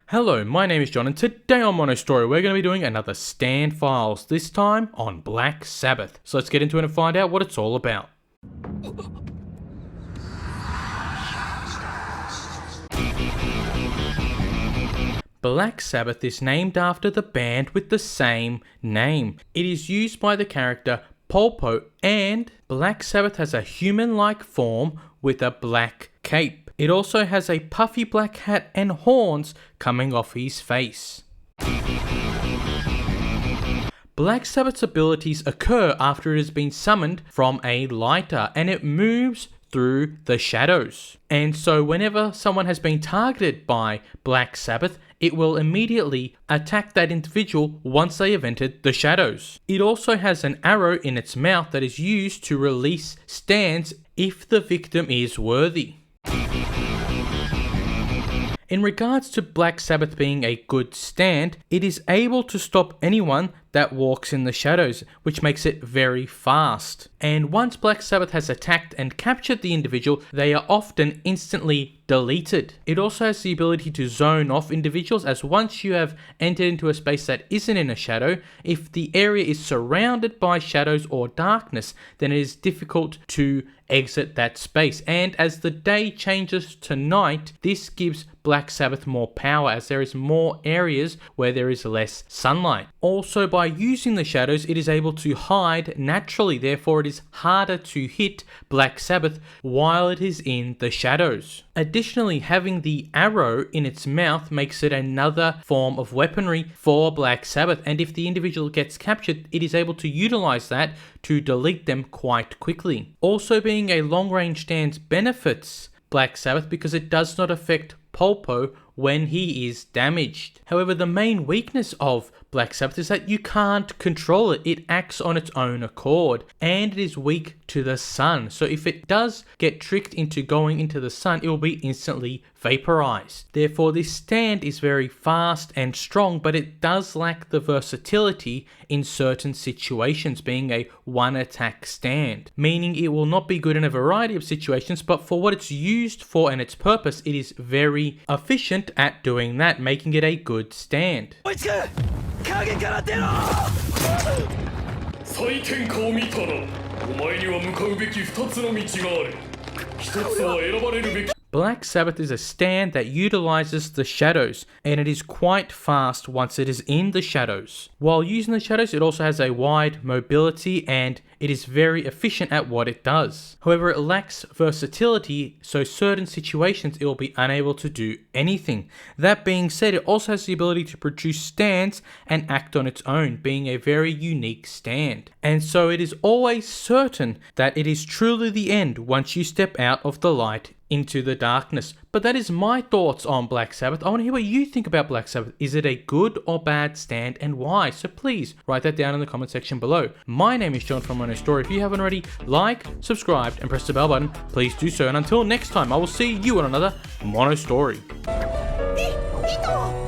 Hello, my name is John, and today on Mono Story we're going to be doing another Stand Files, this time on Black Sabbath. So let's get into it and find out what it's all about. Black Sabbath is named after the band with the same name. It is used by the character Polpo, and Black Sabbath has a human-like form with a black cape. It also has a puffy black hat and horns coming off his face. Black Sabbath's abilities occur after it has been summoned from a lighter, and it moves through the shadows. And so whenever someone has been targeted by Black Sabbath, it will immediately attack that individual once they have entered the shadows. It also has an arrow in its mouth that is used to release stands if the victim is worthy. In regards to Black Sabbath being a good stand, it is able to stop anyone that walks in the shadows, which makes it very fast. And once Black Sabbath has attacked and captured the individual, they are often instantly deleted. It also has the ability to zone off individuals, as once you have entered into a space that isn't in a shadow, if the area is surrounded by shadows or darkness, then it is difficult to exit that space. And as the day changes to night, this gives Black Sabbath more power, as there is more areas where there is less sunlight. Also, by using the shadows, it is able to hide naturally, therefore it is harder to hit Black Sabbath while it is in the shadows. Additionally, having the arrow in its mouth makes it another form of weaponry for Black Sabbath, and if the individual gets captured, it is able to utilize that to delete them quite quickly. Also, being a long-range stance benefits Black Sabbath because it does not affect Polpo when he is damaged. However, the main weakness of Black Sabbath is that you can't control it. It acts on its own accord, and it is weak to the sun. So if it does get tricked into going into the sun, it will be instantly vaporized. Therefore, this stand is very fast and strong, but it does lack the versatility in certain situations, being a one-attack stand, meaning it will not be good in a variety of situations, but for what it's used for and its purpose, it is very efficient at doing that, making it a good stand. 影から出ろ。再天下を見たな。お前には向かうべき2つの道がある。一つは選ばれるべき。 Black Sabbath is a stand that utilizes the shadows, and it is quite fast once it is in the shadows. While using the shadows, it also has a wide mobility, and it is very efficient at what it does. However, it lacks versatility, so certain situations it will be unable to do anything. That being said, it also has the ability to produce stands and act on its own, being a very unique stand. And so it is always certain that it is truly the end once you step out of the light into the darkness. But that is my thoughts on Black Sabbath. I want to hear what you think about Black Sabbath. Is it a good or bad stand, and why? So please write that down in the comment section below. My name is John from Mono Story. If you haven't already, like, subscribed, and press the bell button, please do so. And until next time, I will see you on another Mono Story. 糸